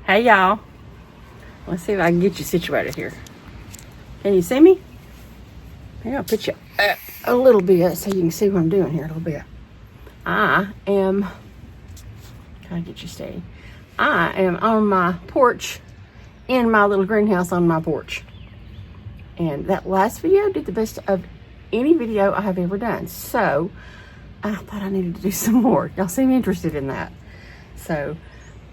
Hey y'all. Let's see if I can get you situated here. Can you see me? Maybe I'll put you up a little bit so you can see what I'm doing here a little bit. I am, trying to get you steady. I am on my porch in my little greenhouse on my porch. And that last video did the best of any video I have ever done. So I thought I needed to do some more. Y'all seem interested in that. So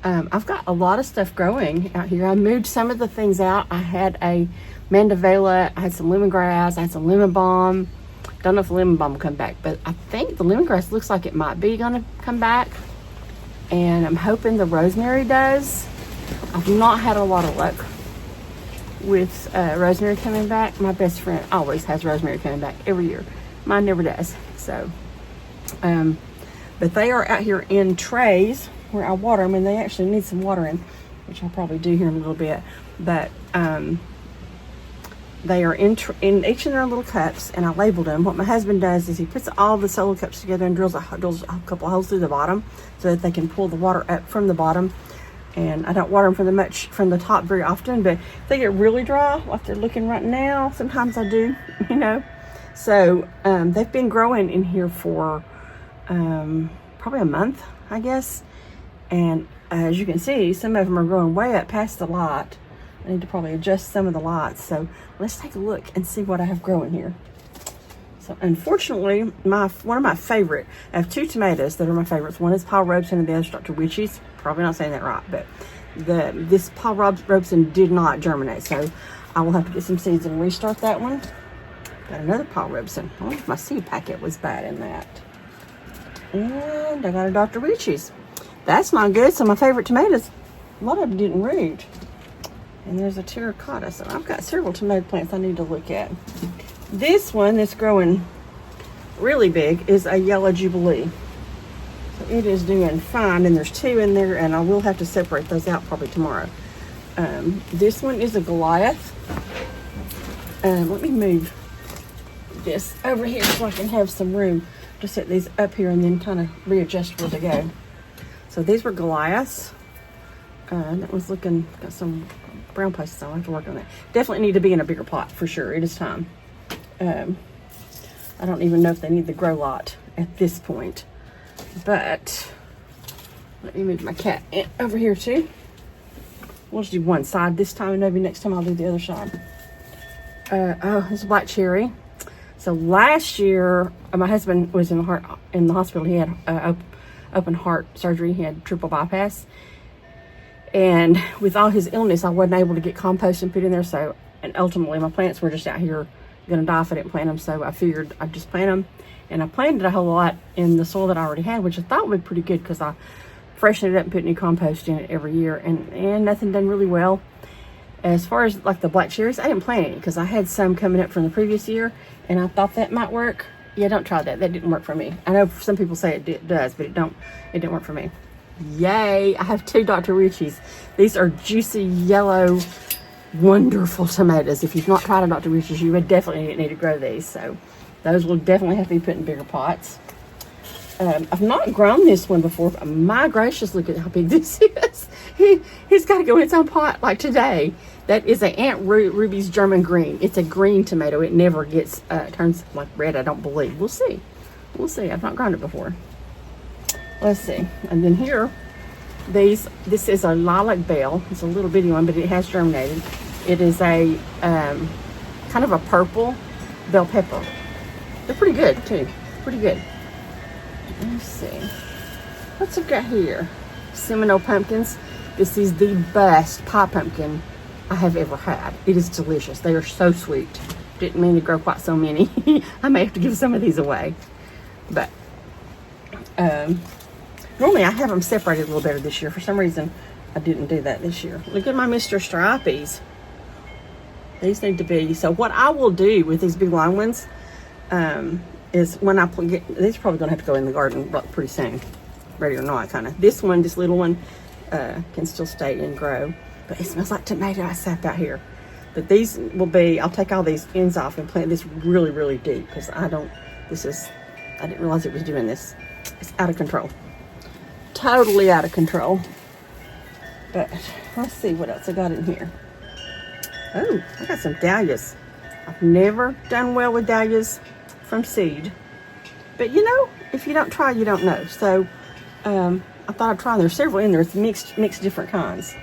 I've got a lot of stuff growing out here. I moved some of the things out. I had a mandevilla, I had some lemongrass, I had some lemon balm. Don't know if the lemon balm will come back, but I think the lemongrass looks like it might be gonna come back. And I'm hoping the rosemary does. I've not had a lot of luck with rosemary coming back. My best friend always has rosemary coming back every year. Mine never does. So, but they are out here in trays where I water them, and they actually need some watering, which I'll probably do here in a little bit. But they are in each of their little cups, and I labeled them. What my husband does is he puts all the solo cups together and drills a couple of holes through the bottom so that they can pull the water up from the bottom. And I don't water them from the top very often, but if they get really dry, like they're looking right now, sometimes I do, you know. So they've been growing in here for probably a month, I guess. And as you can see, some of them are growing way up past the light. I need to probably adjust some of the lights. So let's take a look and see what I have growing here. So unfortunately, one of my favorite, I have two tomatoes that are my favorites. One is Paul Robeson and the other is Dr. Witchy's. Probably not saying that right, but this Paul Robeson did not germinate. So I will have to get some seeds and restart that one. Got another Paul Robeson. I wonder if my seed packet was bad in that. And I got a Dr. Witchy's. That's not good. So my favorite tomatoes, a lot of them didn't root. And there's a terracotta. So I've got several tomato plants I need to look at. This one that's growing really big is a yellow jubilee. So it is doing fine, and there's two in there, and I will have to separate those out probably tomorrow. This one is a Goliath. Let me move this over here so I can have some room to set these up here and then kind of readjust where they go. So these were Goliaths. That was looking, got some brown places, so I'll have to work on that. Definitely need to be in a bigger pot for sure. It is time. I don't even know if they need the grow lot at this point. But let me move my cat over here too. We'll just do one side this time, and maybe next time I'll do the other side. Oh, it's a black cherry. So last year, my husband was in the hospital. He had open heart surgery. He had triple bypass. And with all his illness, I wasn't able to get compost and put in there. So, and ultimately my plants were just out here going to die if I didn't plant them. So I figured I'd just plant them. And I planted a whole lot in the soil that I already had, which I thought would be pretty good because I freshen it up and put new compost in it every year. And nothing done really well. As far as like the black cherries, I didn't plant any because I had some coming up from the previous year. And I thought that might work. Yeah, don't try that. That didn't work for me. I know some people say it does, but it didn't work for me. Yay, I have two Dr. Witchy's. These are juicy, yellow, wonderful tomatoes. If you've not tried a Dr. Witchy's, you would definitely need to grow these. So those will definitely have to be put in bigger pots. I've not grown this one before, but my gracious, look at how big this is. He's got to go in its own pot like today. That is a Aunt Ruby's German green. It's a green tomato. It never gets, turns like red, I don't believe. We'll see. We'll see. I've not grown it before. Let's see. And then here, this is a lilac bell. It's a little bitty one, but it has germinated. It is a kind of a purple bell pepper. They're pretty good too. Pretty good. Let's see. What's it got here? Seminole pumpkins. This is the best pie pumpkin I have ever had. It is delicious. They are so sweet. Didn't mean to grow quite so many. I may have to give some of these away. But normally I have them separated a little better this year. For some reason, I didn't do that this year. Look at my Mr. Stripies. These need to be, so what I will do with these big long ones is when I get, these are probably going to have to go in the garden pretty soon. Ready or not, kind of. This little one, can still stay and grow. But it smells like tomato sap out here. But these will be, I'll take all these ends off and plant this really, really deep. Because I didn't realize it was doing this. It's out of control. Totally out of control. But let's see what else I got in here. Oh, I got some dahlias. I've never done well with dahlias from seed. But you know, if you don't try, you don't know. So I thought I'd try. There's several in there. It's mixed different kinds.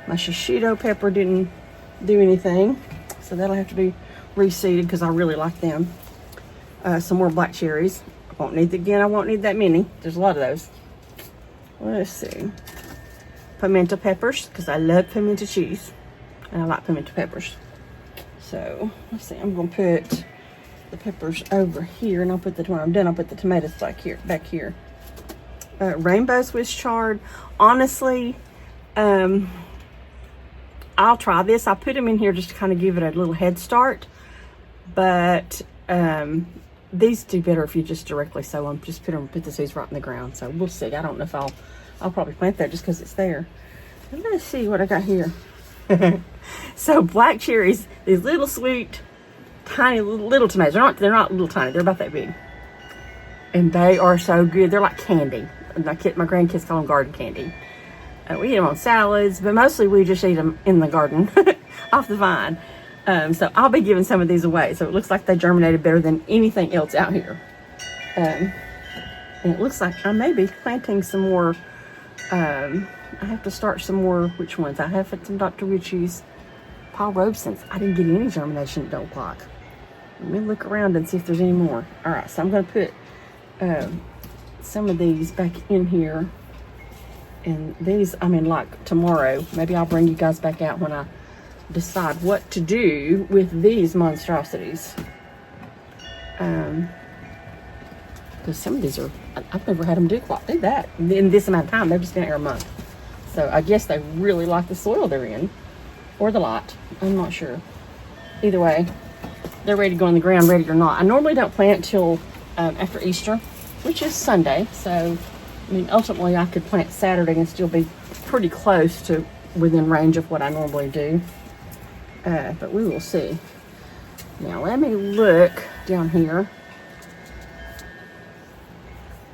My shishito pepper didn't do anything, so that'll have to be reseeded because I really like them. Some more black cherries. I won't need that many. There's a lot of those. Let's see. Pimento peppers, because I love pimento cheese and I like pimento peppers. So let's see. I'm gonna put the peppers over here, and when I'm done, I'll put the tomatoes back here. Rainbow Swiss chard. Honestly, I'll try this. I put them in here just to kind of give it a little head start, but these do better if you just directly sow them. Just put the seeds right in the ground. So we'll see. I don't know if I'll probably plant that just because it's there. And let's see what I got here. So black cherries, these little sweet, tiny little tomatoes. They're not little tiny. They're about that big, and they are so good. They're like candy. My grandkids call them garden candy. We eat them on salads, but mostly we just eat them in the garden off the vine. So I'll be giving some of these away. So it looks like they germinated better than anything else out here. And it looks like I may be planting some more. I have to start some more. Which ones? I have some Dr. Ritchie's, Paul Robeson's. I didn't get any germination at Don't Block. Let me look around and see if there's any more. All right, so I'm going to put some of these back in here. And these, like tomorrow, maybe I'll bring you guys back out when I decide what to do with these monstrosities. Because some of these I've never had them do that in this amount of time. They've just been here a month. So I guess they really like the soil they're in, or the lot. I'm not sure. Either way, they're ready to go in the ground, ready or not. I normally don't plant till after Easter, which is Sunday. So, ultimately I could plant Saturday and still be pretty close to within range of what I normally do. But we will see. Now let me look down here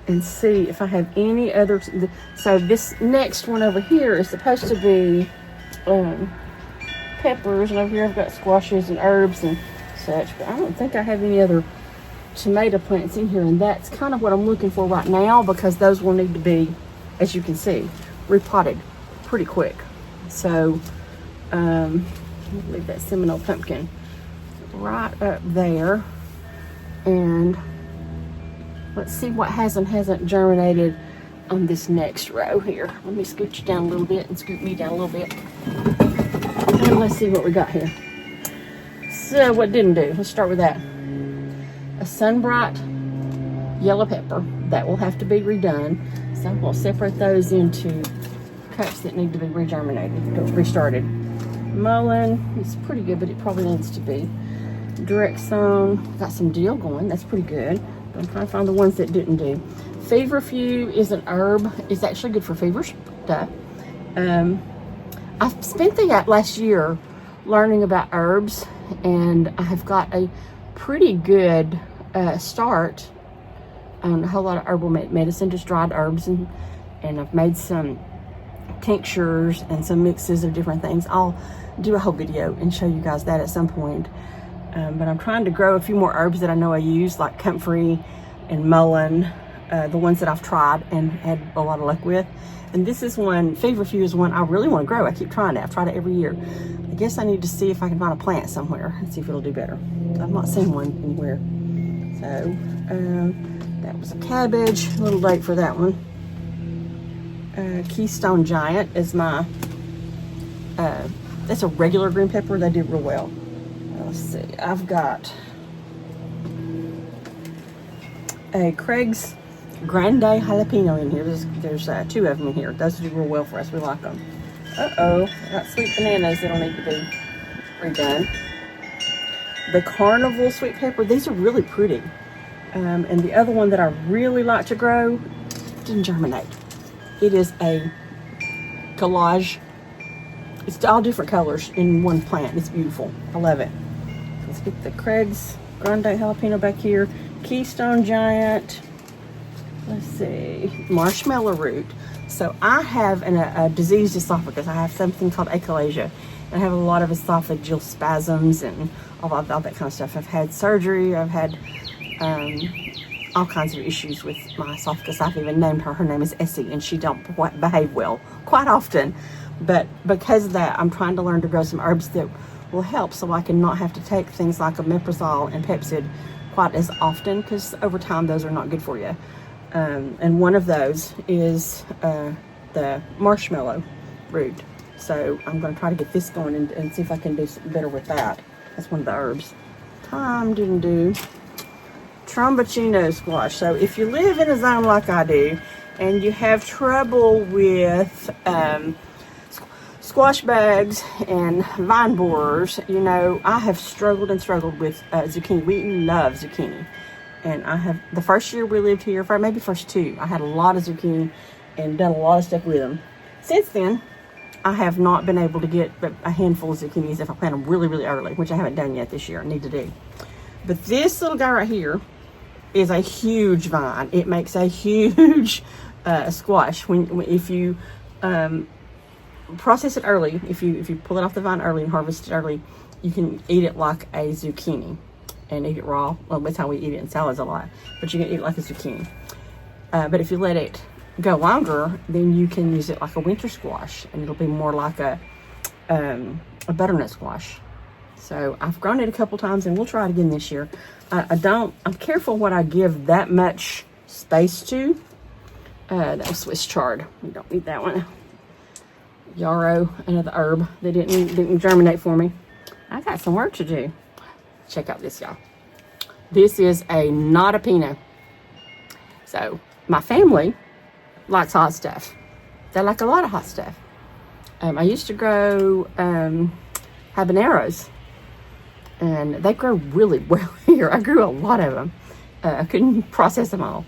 and see if I have any other. So this next one over here is supposed to be peppers, and over here I've got squashes and herbs and such, but I don't think I have any other tomato plants in here, and that's kind of what I'm looking for right now, because those will need to be, as you can see, repotted pretty quick. So I'll leave that Seminole pumpkin right up there, and let's see what hasn't germinated on this next row here. Let me scoot you down a little bit and scoot me down a little bit, and let's see what we got here. So what didn't do, let's start with that. A Sunbright yellow pepper that will have to be redone, so we'll separate those into cups that need to be restarted. Mullein is pretty good, but it probably needs to be direct sown. Got some dill going, that's pretty good, but I'm trying to find the ones that didn't do. Feverfew is an herb. It's actually good for fevers. I spent the last year learning about herbs, and I have got a pretty good start on a whole lot of herbal medicine, just dried herbs, and I've made some tinctures and some mixes of different things. I'll do a whole video and show you guys that at some point. But I'm trying to grow a few more herbs that I know I use, like comfrey and mullein, the ones that I've tried and had a lot of luck with. And this is one, Feverfew is one I really want to grow. I keep trying it. I've tried it every year. I guess I need to see if I can find a plant somewhere and see if it'll do better. I've not seen one anywhere. So that was a cabbage. A little late for that one. Keystone Giant is my, that's a regular green pepper. They do real well. Let's see. I've got a Craig's Grande Jalapeno in here. There's two of them in here. Those do real well for us. We like them. I got sweet bananas that'll need to be redone. The Carnival sweet pepper, these are really pretty. And the other one that I really like to grow didn't germinate. It is a collage. It's all different colors in one plant. It's beautiful. I love it. Let's get the Craig's Grande Jalapeno back here. Keystone Giant. let's see, marshmallow root. So I have a diseased esophagus. I have something called achalasia. I have a lot of esophageal spasms and all that kind of stuff. I've had surgery. I've had all kinds of issues with my esophagus. I've even named her. Her name is Essie, and she don't behave well quite often. But because of that, I'm trying to learn to grow some herbs that will help, so I can not have to take things like omeprazole and Pepcid quite as often, because over time those are not good for you. And one of those is the marshmallow root. So I'm going to try to get this going and see if I can do something better with that. That's one of the herbs. Time didn't do. Tromboncino squash. So if you live in a zone like I do, and you have trouble with squash bugs and vine borers, you know, I have struggled with zucchini. We love zucchini. And I have, the first year we lived here, maybe first two, I had a lot of zucchini and done a lot of stuff with them. Since then, I have not been able to get but a handful of zucchinis if I plant them really, really early, which I haven't done yet this year. I need to do. But this little guy right here is a huge vine. It makes a huge squash. If you process it early, if you pull it off the vine early and harvest it early, you can eat it like a zucchini and eat it raw. Well, that's how we eat it in salads a lot. But you can eat it like a zucchini. But if you let it go longer, then you can use it like a winter squash, and it'll be more like a butternut squash. So I've grown it a couple times, and we'll try it again this year. I'm careful what I give that much space to. That was Swiss chard. We don't need that one. Yarrow, another herb that didn't germinate for me. I got some work to do. Check out this, y'all. This is a notapino. So my family likes hot stuff. They like a lot of hot stuff. I used to grow habaneros, and they grow really well here. I grew a lot of them. I couldn't process them all.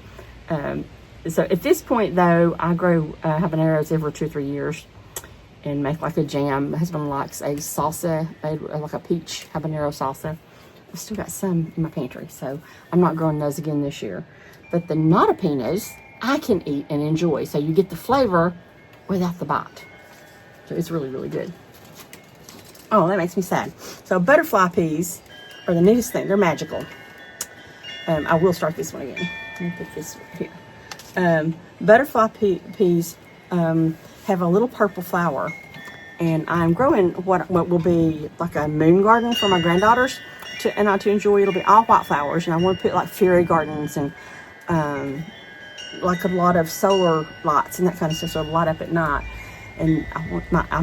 So at this point, though, I grow habaneros every 2 or 3 years and make like a jam. My husband likes a salsa, like a peach habanero salsa. I've still got some in my pantry, so I'm not growing those again this year. But the notapinos, I can eat and enjoy. So you get the flavor without the bite. So it's really, really good. Oh, that makes me sad. So butterfly peas are the neatest thing. They're magical. I will start this one again. Let me put this here. Butterfly peas have a little purple flower. And I'm growing what will be like a moon garden for my granddaughters to enjoy. It'll be all white flowers. And I want to put like fairy gardens and like a lot of solar lights and that kind of stuff, so it'll light up at night. And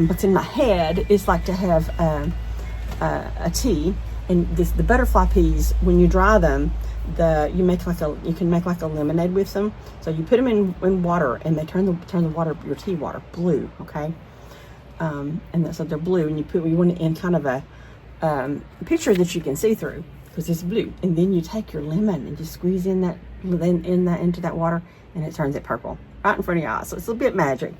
what's in my head is like to have a tea. And the butterfly peas, when you dry them, you can make like a lemonade with them. So you put them in water, and they turn the water, your tea water, blue. Okay, and so they're blue, and you want it in kind of a picture that you can see through, because it's blue. And then you take your lemon and you squeeze into that water, and it turns it purple right in front of your eyes. So it's a bit magic.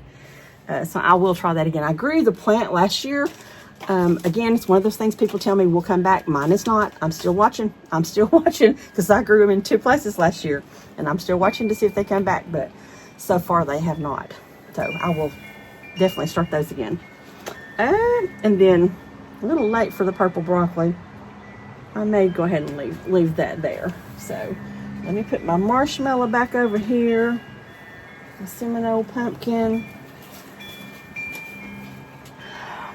So I will try that again. I grew the plant last year. Again, it's one of those things people tell me will come back. Mine is not. I'm still watching because I grew them in 2 places last year, and I'm still watching to see if they come back, but so far they have not. So I will definitely start those again. And then a little late for the purple broccoli. I may go ahead and leave that there. So let me put my marshmallow back over here. The Seminole pumpkin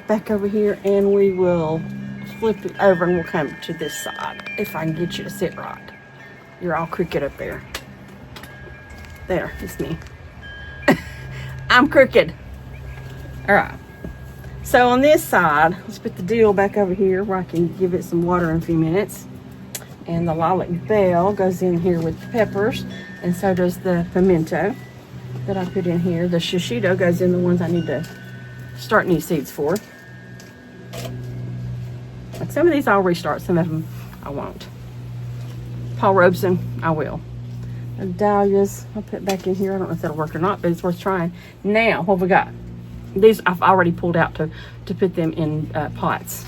back over here, and we will flip it over and we'll come to this side if I can get you to sit right. You're all crooked up there. There, it's me. I'm crooked. All right. So on this side, let's put the dill back over here where I can give it some water in a few minutes. And the lilac bell goes in here with the peppers, and so does the pimento that I put in here. The shishito goes in the ones I need to start new seeds for. Like some of these I'll restart, some of them I won't. Paul Robeson, I will. The dahlias, I'll put back in here. I don't know if that'll work or not, but it's worth trying. Now, what have we got? These I've already pulled out to put them in pots.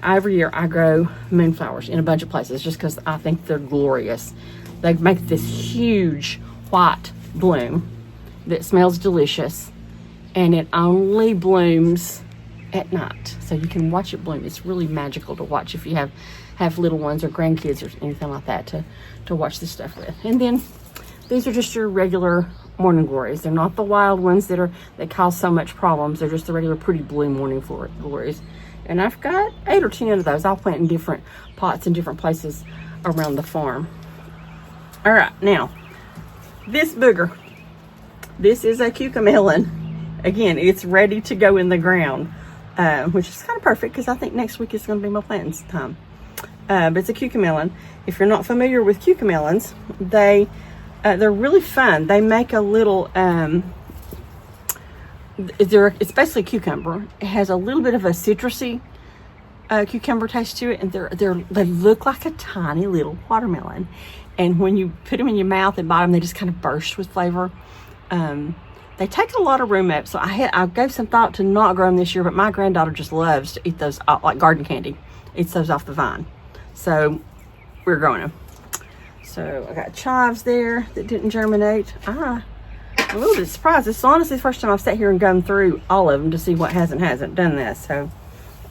Every year I grow moonflowers in a bunch of places just because I think they're glorious. They make this huge white bloom that smells delicious, and it only blooms at night, so you can watch it bloom. It's really magical to watch if you have little ones or grandkids or anything like that to watch this stuff with. And then these are just your regular morning glories. They're not the wild ones that cause so much problems. They're just the regular pretty blue morning glories. And I've got 8 or 10 of those. I'll plant in different pots in different places around the farm. All right, now this booger. This is a cucamelon. Again, it's ready to go in the ground, which is kind of perfect because I think next week is going to be my planting time. But it's a cucamelon. If you're not familiar with cucamelons, they're really fun. They make a little, it's basically cucumber. It has a little bit of a citrusy cucumber taste to it, and they look like a tiny little watermelon. And when you put them in your mouth and bite them, they just kind of burst with flavor. They take a lot of room up, so I gave some thought to not grow them this year, but my granddaughter just loves to eat those like garden candy. Eats those off the vine. So we're growing them. So I got chives there that didn't germinate. I'm a little bit surprised. It's honestly the first time I've sat here and gone through all of them to see what hasn't done this. So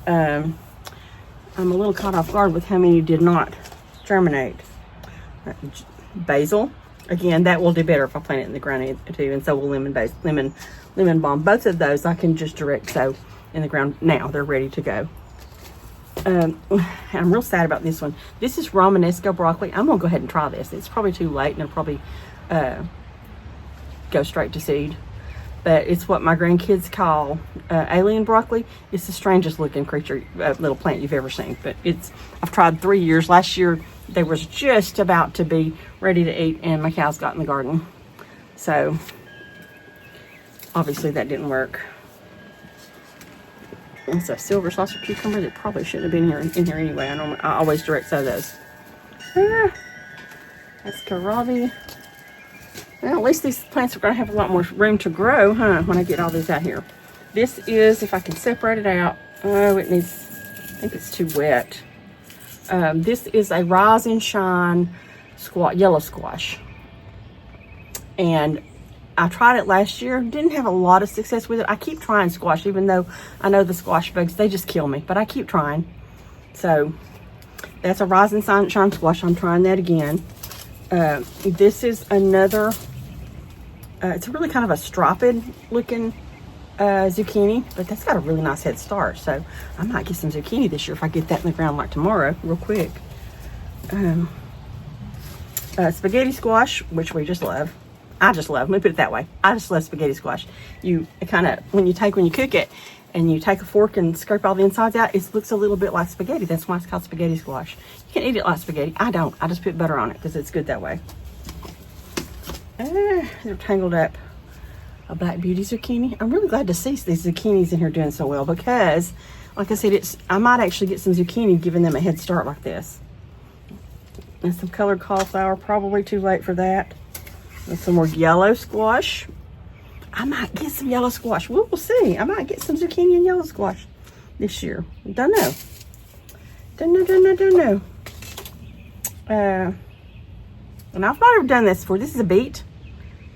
I'm a little caught off guard with how many did not germinate. Basil, again, that will do better if I plant it in the ground too, and so will lemon balm. Both of those I can just direct sow in the ground now. They're ready to go. I'm real sad about this one. This is Romanesco broccoli. I'm gonna go ahead and try this. It's probably too late and it'll probably go straight to seed, but it's what my grandkids call alien broccoli. It's the strangest looking creature, little plant you've ever seen, but I've tried 3 years. Last year they was just about to be ready to eat and my cows got in the garden, so obviously that didn't work. It's a silver saucer cucumber that probably shouldn't have been in here anyway. I always direct sow those. That's kohlrabi. Well, at least these plants are going to have a lot more room to grow, huh, when I get all these out here. This is, if I can separate it out, it needs, I think it's too wet. This is a rise and shine yellow squash. And I tried it last year, didn't have a lot of success with it. I keep trying squash, even though I know the squash bugs, they just kill me, but I keep trying. So that's a rise and shine squash. I'm trying that again. This is another, it's really kind of a striped looking zucchini, but that's got a really nice head start. So I might get some zucchini this year if I get that in the ground like tomorrow, real quick. Spaghetti squash, which we just love. I just love, let me put it that way. I just love spaghetti squash. You kind of, when you cook it and you take a fork and scrape all the insides out, it looks a little bit like spaghetti. That's why it's called spaghetti squash. You can eat it like spaghetti. I don't. I just put butter on it because it's good that way. They're tangled up. A black beauty zucchini. I'm really glad to see these zucchinis in here doing so well because, like I said, I might actually get some zucchini giving them a head start like this. And some colored cauliflower, probably too late for that. And some more yellow squash. I might get some yellow squash. We'll see. I might get some zucchini and yellow squash this year. Don't know. Don't know. And I've not ever done this before. This is a beet.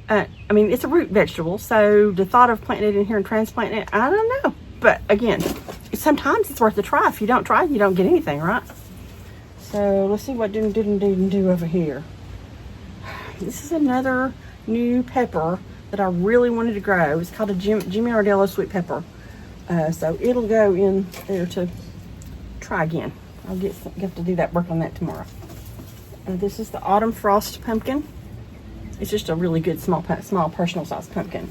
I mean, it's a root vegetable, so the thought of planting it in here and transplanting it, I don't know. But again, sometimes it's worth a try. If you don't try, you don't get anything, right? So let's see what didn't do over here. This is another new pepper that I really wanted to grow. It's called a Jimmy Ardello sweet pepper. So it'll go in there to try again. I'll get to do that, work on that tomorrow. This is the autumn frost pumpkin. It's just a really good small personal size pumpkin.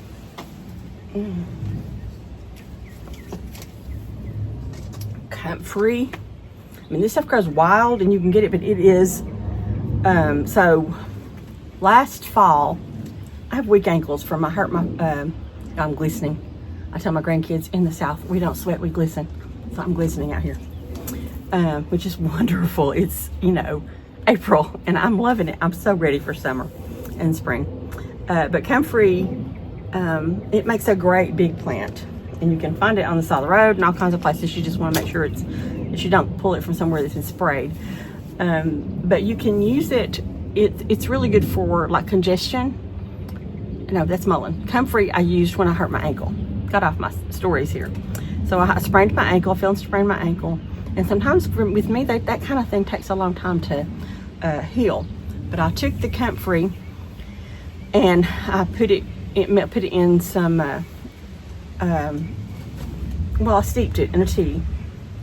Comfrey. I mean, this stuff grows wild and you can get it, but it is, so last fall, I have weak ankles from I'm glistening. I tell my grandkids in the South, we don't sweat, we glisten. So I'm glistening out here, which is wonderful. It's, April and I'm loving it. I'm so ready for summer and spring. But comfrey, it makes a great big plant and you can find it on the side of the road and all kinds of places. You just want to make sure that you don't pull it from somewhere that's been sprayed. But you can use it. It's really good for like congestion no, that's mullein. Comfrey I used when I hurt my ankle. Got off my stories here. So I sprained my ankle, I fell and sprained my ankle. And sometimes with me, that kind of thing takes a long time to heal. But I took the comfrey and I put it in some, I steeped it in a tea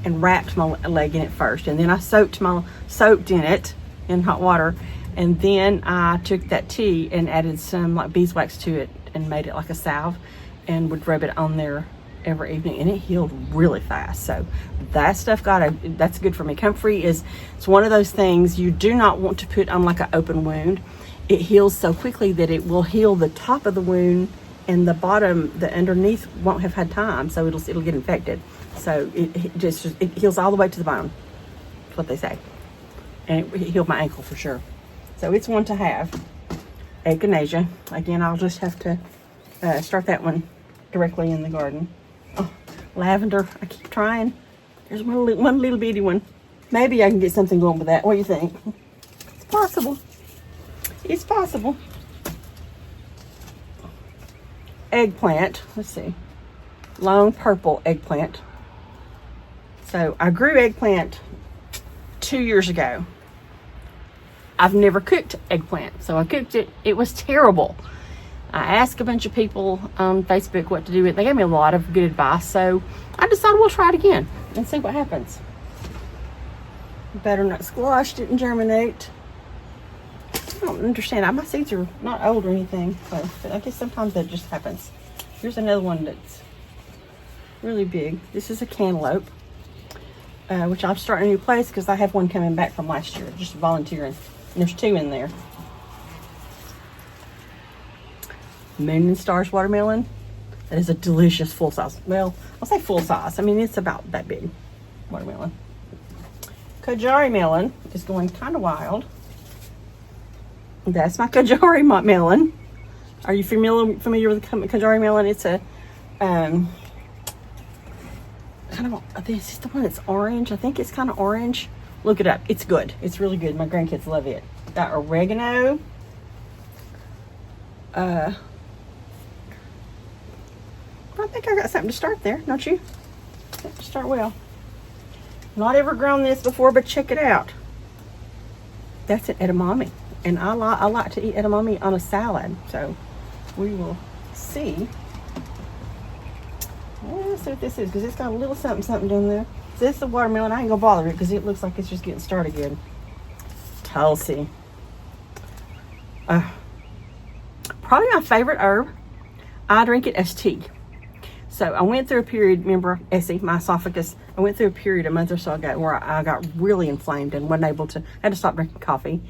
and wrapped my leg in it first. And then I soaked in it in hot water. And then I took that tea and added some like beeswax to it and made it like a salve and would rub it on there every evening, and it healed really fast. So that stuff that's good for me. Comfrey it's one of those things you do not want to put on like an open wound. It heals so quickly that it will heal the top of the wound, and the bottom, the underneath, won't have had time, so it'll get infected. So it heals all the way to the bone. That's what they say. And it healed my ankle for sure. So it's one to have. Echinacea. Again, I'll just have to start that one directly in the garden. Oh, lavender. I keep trying. There's one little bitty one. Maybe I can get something going with that. What do you think? It's possible. It's possible. Eggplant. Let's see. Long purple eggplant. So I grew eggplant 2 years ago. I've never cooked eggplant, so I cooked it. It was terrible. I asked a bunch of people on Facebook what to do with it. They gave me a lot of good advice, so I decided we'll try it again and see what happens. Butternut squash didn't germinate. I don't understand. My seeds are not old or anything, but I guess sometimes that just happens. Here's another one that's really big. This is a cantaloupe, which I'm starting a new place because I have one coming back from last year, just volunteering. And there's 2 in there. Moon and Stars watermelon. That is a delicious full size. Well, I'll say full size. I mean, it's about that big watermelon. Kajari melon is going kind of wild. That's my Kajari melon. Are you familiar with Kajari melon? It's a kind of, this is the one that's orange. I think it's kind of orange. Look it up. It's good. It's really good. My grandkids love it. Got oregano. I think I got something to start there, don't you? Start well. Not ever grown this before, but check it out. That's an edamame, and I like to eat edamame on a salad. So we will see. Let's see what this is, because it's got a little something down there. So this is the watermelon. I ain't gonna bother it because it looks like it's just getting started good. Tulsi. Probably my favorite herb. I drink it as tea. So I went through a period, remember, Essie, my esophagus, I went through a period a month or so ago where I got really inflamed and wasn't able to, I had to stop drinking coffee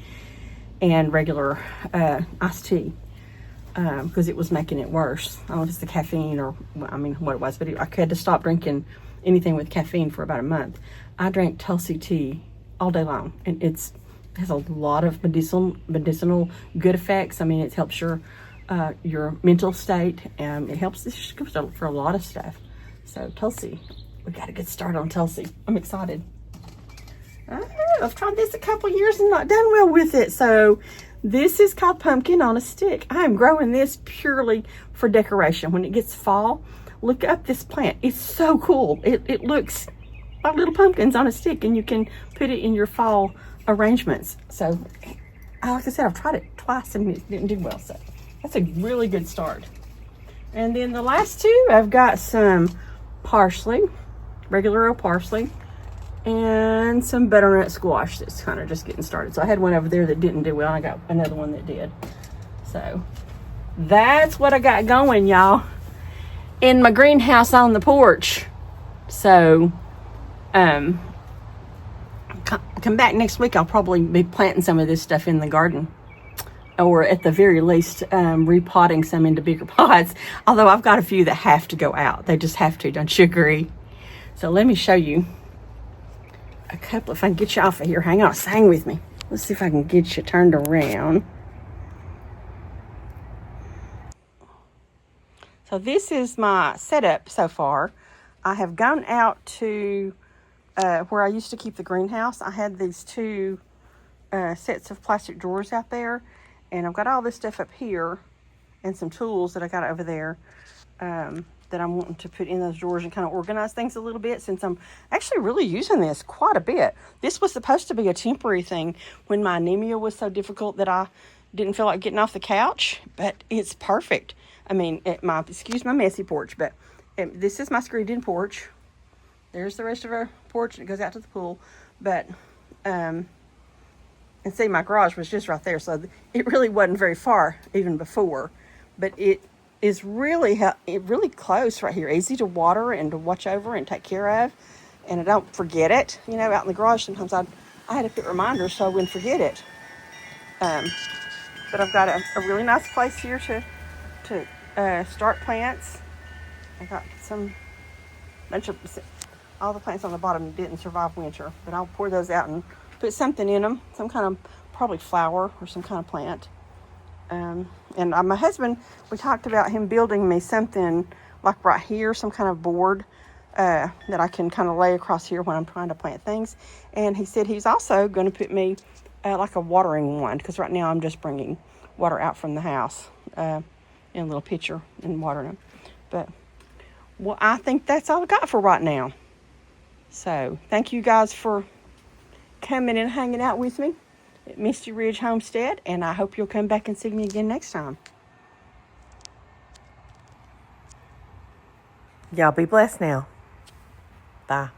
and regular iced tea because it was making it worse. I don't know if it's the caffeine or, I mean, what it was, but I had to stop drinking anything with caffeine for about a month. I drank Tulsi tea all day long, and it has a lot of medicinal good effects. I mean, it helps your mental state, and it helps for a lot of stuff. So Tulsi, we got to get started on Tulsi. I'm excited. I've tried this a couple years and not done well with it. So this is called pumpkin on a stick. I am growing this purely for decoration. When it gets fall, look up this plant. It's so cool. It looks like little pumpkins on a stick, and you can put it in your fall arrangements. So like I said, I've tried it twice and it didn't do well. So that's a really good start. And then the last 2, I've got some parsley, regular old parsley, and some butternut squash that's kind of just getting started. So I had one over there that didn't do well, and I got another one that did. So that's what I got going, y'all, in my greenhouse on the porch. So come back next week. I'll probably be planting some of this stuff in the garden, or at the very least repotting some into bigger pots, although I've got a few that have to go out. They just have to, don't you agree? So let me show you a couple. If I can get you off of here, hang on, hang with me. Let's see if I can get you turned around. So this is my setup so far. I have gone out to where I used to keep the greenhouse. I had these 2 sets of plastic drawers out there, and I've got all this stuff up here, and some tools that I got over there that I'm wanting to put in those drawers and kind of organize things a little bit, since I'm actually really using this quite a bit. This was supposed to be a temporary thing when my anemia was so difficult that I didn't feel like getting off the couch, but it's perfect. I mean, excuse my messy porch, but this is my screwed-in porch. There's the rest of our porch, and it goes out to the pool. But, and see, my garage was just right there, so it really wasn't very far even before. But it is really close right here. Easy to water and to watch over and take care of. And I don't forget it. You know, out in the garage, sometimes I had to put reminders so I wouldn't forget it. But I've got a really nice place here to start plants. I got all the plants on the bottom didn't survive winter, but I'll pour those out and put something in them, some kind of probably flower or some kind of plant. And my husband, we talked about him building me something like right here, some kind of board that I can kind of lay across here when I'm trying to plant things. And he said he's also going to put me like a watering one, because right now I'm just bringing water out from the house in a little pitcher and watering them. But well, I think that's all I got for right now. So thank you guys for coming and hanging out with me at Misty Ridge Homestead, and I hope you'll come back and see me again next time. Y'all be blessed now. Bye.